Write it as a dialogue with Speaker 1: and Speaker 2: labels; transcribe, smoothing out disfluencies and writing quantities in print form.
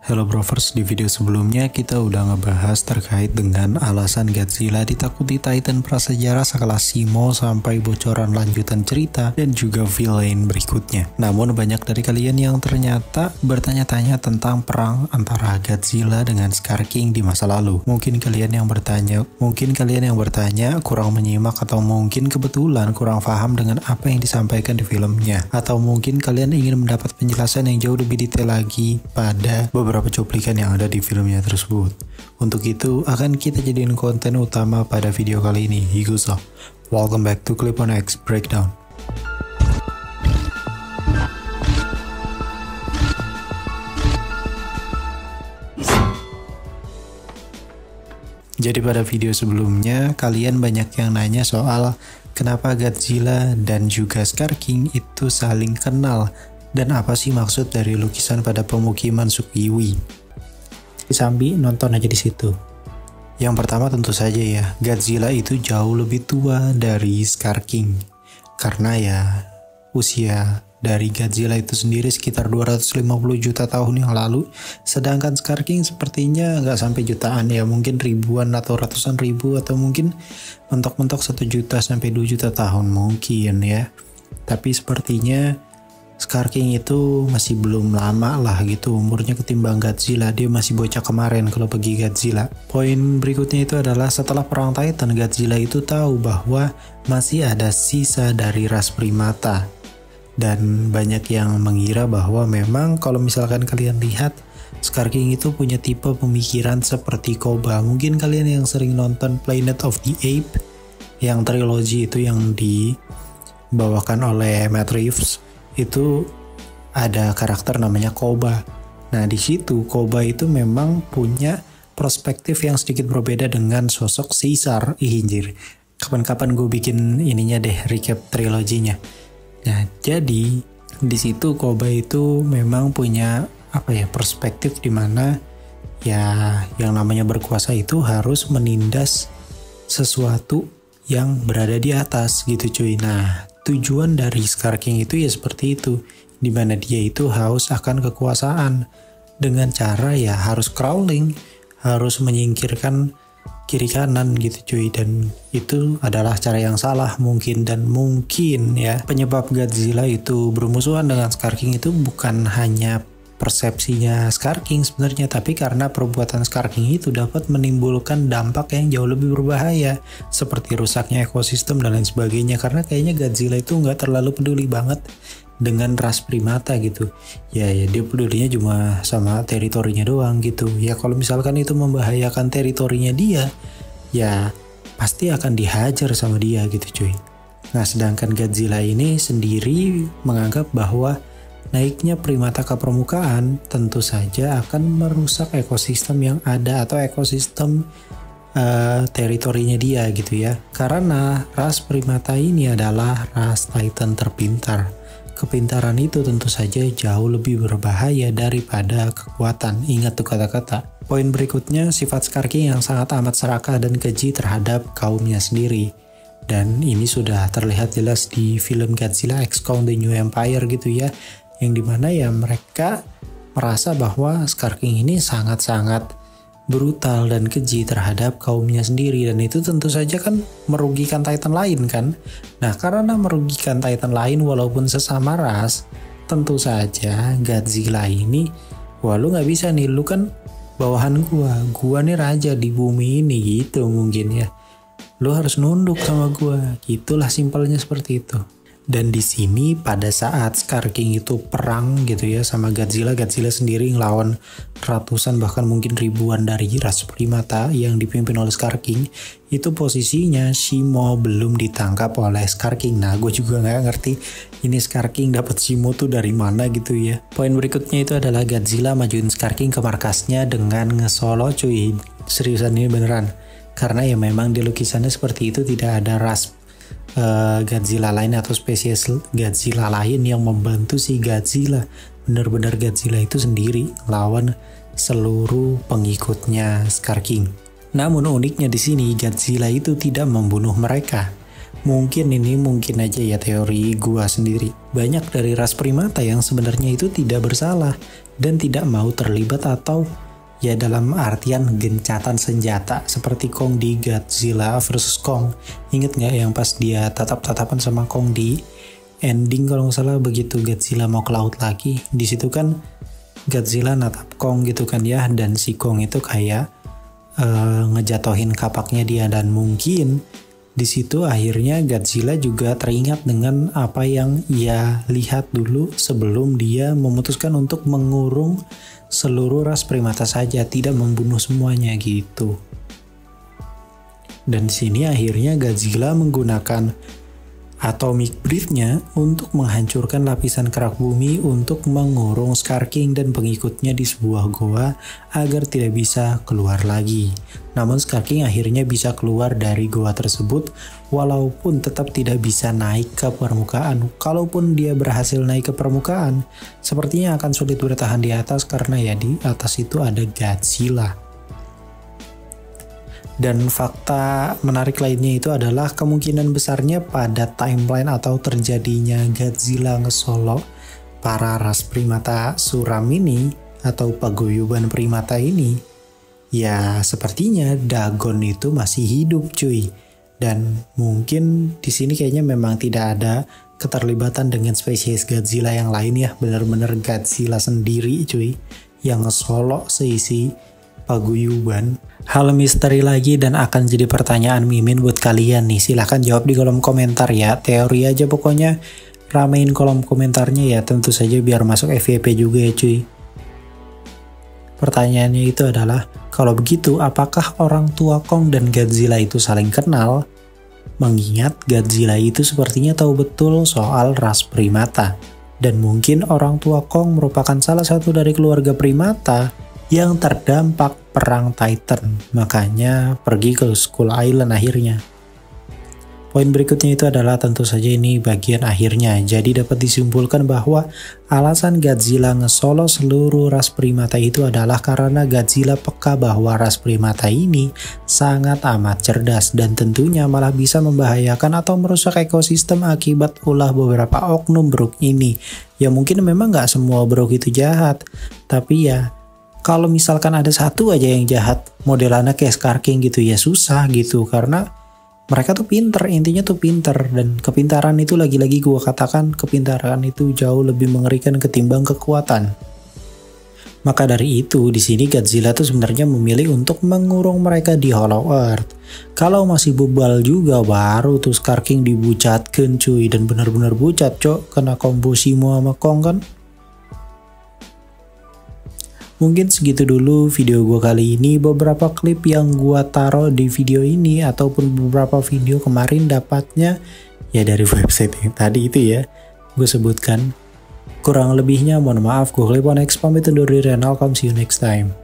Speaker 1: Hello Brovers, di video sebelumnya kita udah ngebahas terkait dengan alasan Godzilla ditakuti Titan prasejarah sekelas Shimo sampai bocoran lanjutan cerita dan juga villain berikutnya. Namun banyak dari kalian yang ternyata bertanya-tanya tentang perang antara Godzilla dengan Scar King di masa lalu. Mungkin kalian yang bertanya kurang menyimak atau mungkin kebetulan kurang paham dengan apa yang disampaikan di filmnya. Atau mungkin kalian ingin mendapat penjelasan yang jauh lebih detail lagi pada beberapa cuplikan yang ada di filmnya tersebut. Untuk itu akan kita jadiin konten utama pada video kali ini. Higusa, welcome back to Clip on X Breakdown. Jadi pada video sebelumnya kalian banyak yang nanya soal kenapa Godzilla dan juga Scar King itu saling kenal. Dan apa sih maksud dari lukisan pada pemukiman Sukiwi? Sambil nonton aja di situ. Yang pertama tentu saja ya, Godzilla itu jauh lebih tua dari Scar King. Karena ya, usia dari Godzilla itu sendiri sekitar 250 juta tahun yang lalu. Sedangkan Scar King sepertinya nggak sampai jutaan ya, mungkin ribuan atau ratusan ribu atau mungkin mentok-mentok 1 juta sampai 2 juta tahun mungkin ya. Tapi sepertinya Scar King itu masih belum lama lah gitu umurnya ketimbang Godzilla. Dia masih bocah kemarin kalau bagi Godzilla. Poin berikutnya itu adalah setelah perang Titan, Godzilla itu tahu bahwa masih ada sisa dari ras primata. Dan banyak yang mengira bahwa memang kalau misalkan kalian lihat Scar King itu punya tipe pemikiran seperti Koba. Mungkin kalian yang sering nonton Planet of the Apes yang trilogi itu yang dibawakan oleh Matt Reeves, itu ada karakter namanya Koba. Nah di situ Koba itu memang punya perspektif yang sedikit berbeda dengan sosok Caesar. Injir, kapan-kapan gue bikin ininya deh, recap triloginya. Nah jadi di situ Koba itu memang punya perspektif dimana ya yang namanya berkuasa itu harus menindas sesuatu yang berada di atas gitu cuy. Nah tujuan dari Scar King itu ya seperti itu, dimana dia itu haus akan kekuasaan dengan cara ya harus crawling, harus menyingkirkan kiri kanan gitu cuy. Dan itu adalah cara yang salah mungkin, dan mungkin ya penyebab Godzilla itu bermusuhan dengan Scar King itu bukan hanya persepsinya Scar King sebenarnya, tapi karena perbuatan Scar King itu dapat menimbulkan dampak yang jauh lebih berbahaya seperti rusaknya ekosistem dan lain sebagainya. Karena kayaknya Godzilla itu nggak terlalu peduli banget dengan ras primata gitu ya dia pedulinya cuma sama teritorinya doang gitu ya. Kalau misalkan itu membahayakan teritorinya dia ya pasti akan dihajar sama dia gitu cuy. Nah sedangkan Godzilla ini sendiri menganggap bahwa naiknya primata ke permukaan tentu saja akan merusak ekosistem yang ada atau ekosistem teritorinya dia gitu ya. Karena ras primata ini adalah ras Titan terpintar. Kepintaran itu tentu saja jauh lebih berbahaya daripada kekuatan. Ingat tuh kata-kata. Poin berikutnya, sifat Scar King yang sangat amat serakah dan keji terhadap kaumnya sendiri. Dan ini sudah terlihat jelas di film Godzilla X Kong The New Empire gitu ya. Yang dimana ya mereka merasa bahwa Scar King ini sangat-sangat brutal dan keji terhadap kaumnya sendiri. Dan itu tentu saja kan merugikan Titan lain kan. Nah karena merugikan Titan lain walaupun sesama ras, tentu saja Godzilla ini, wah lu gak bisa nih, lu kan bawahan gua nih raja di bumi ini gitu mungkin ya. Lu harus nunduk sama gua, gitulah simpelnya seperti itu. Dan di sini pada saat Scar King itu perang gitu ya sama Godzilla sendiri ngelawan ratusan bahkan mungkin ribuan dari ras primata yang dipimpin oleh Scar King, itu posisinya Shimo belum ditangkap oleh Scar King. Nah gue juga nggak ngerti ini Scar King dapat Shimo tuh dari mana gitu ya. Poin berikutnya itu adalah Godzilla majuin Scar King ke markasnya dengan ngesolo cuy. Seriusan ini beneran. Karena ya memang di lukisannya seperti itu, tidak ada ras Godzilla lain atau spesies Godzilla lain yang membantu si Godzilla. Benar-benar Godzilla itu sendiri lawan seluruh pengikutnya Scar King. Namun uniknya di sini Godzilla itu tidak membunuh mereka. Mungkin aja ya teori gua sendiri. Banyak dari ras primata yang sebenarnya itu tidak bersalah dan tidak mau terlibat atau ya dalam artian gencatan senjata seperti Kong di Godzilla vs Kong. Ingat nggak yang pas dia tatap-tatapan sama Kong di ending kalau nggak salah, begitu Godzilla mau ke laut lagi, di situ kan Godzilla natap Kong gitu kan ya, dan si Kong itu kayak ngejatohin kapaknya dia, dan mungkin di situ akhirnya Godzilla juga teringat dengan apa yang ia lihat dulu sebelum dia memutuskan untuk mengurung seluruh ras primata saja, tidak membunuh semuanya gitu. Dan di sini akhirnya Godzilla menggunakan atomic breath-nya untuk menghancurkan lapisan kerak bumi untuk mengurung Scar King dan pengikutnya di sebuah goa agar tidak bisa keluar lagi. Namun Scar King akhirnya bisa keluar dari goa tersebut walaupun tetap tidak bisa naik ke permukaan. Kalaupun dia berhasil naik ke permukaan, sepertinya akan sulit bertahan di atas karena ya di atas itu ada Godzilla. Dan fakta menarik lainnya itu adalah kemungkinan besarnya pada timeline atau terjadinya Godzilla ngesolo para ras primata suram ini atau paguyuban primata ini, ya sepertinya Dagon itu masih hidup cuy. Dan mungkin di sini kayaknya memang tidak ada keterlibatan dengan spesies Godzilla yang lain ya, benar-benar Godzilla sendiri cuy yang ngesolo seisi paguyuban. Hal misteri lagi dan akan jadi pertanyaan Mimin buat kalian nih. Silahkan jawab di kolom komentar ya. Teori aja pokoknya, ramein kolom komentarnya ya, tentu saja biar masuk FYP juga ya cuy. Pertanyaannya itu adalah, kalau begitu apakah orang tua Kong dan Godzilla itu saling kenal? Mengingat Godzilla itu sepertinya tahu betul soal ras primata. Dan mungkin orang tua Kong merupakan salah satu dari keluarga primata yang terdampak perang Titan, makanya pergi ke Skull Island akhirnya. Poin berikutnya itu adalah tentu saja ini bagian akhirnya, jadi dapat disimpulkan bahwa alasan Godzilla ngesolo seluruh ras primata itu adalah karena Godzilla peka bahwa ras primata ini sangat amat cerdas dan tentunya malah bisa membahayakan atau merusak ekosistem akibat ulah beberapa oknum Brook ini. Ya mungkin memang nggak semua Brook itu jahat, tapi ya kalau misalkan ada satu aja yang jahat, modelannya kayak Scar King gitu ya susah gitu, karena mereka tuh pinter, intinya tuh pinter, dan kepintaran itu lagi-lagi gua katakan kepintaran itu jauh lebih mengerikan ketimbang kekuatan. Maka dari itu di sini Godzilla tuh sebenarnya memilih untuk mengurung mereka di Hollow Earth. Kalau masih bebal juga baru tuh Scar King dibucatkan cuy, dan benar-benar bucat cok, kena combo Shimo sama Kong kan. Mungkin segitu dulu video gue kali ini. Beberapa klip yang gue taruh di video ini ataupun beberapa video kemarin dapatnya ya dari website yang tadi itu ya gue sebutkan. Kurang lebihnya mohon maaf. Gue Klepon X pamit undur diri, and I'll come see you next time.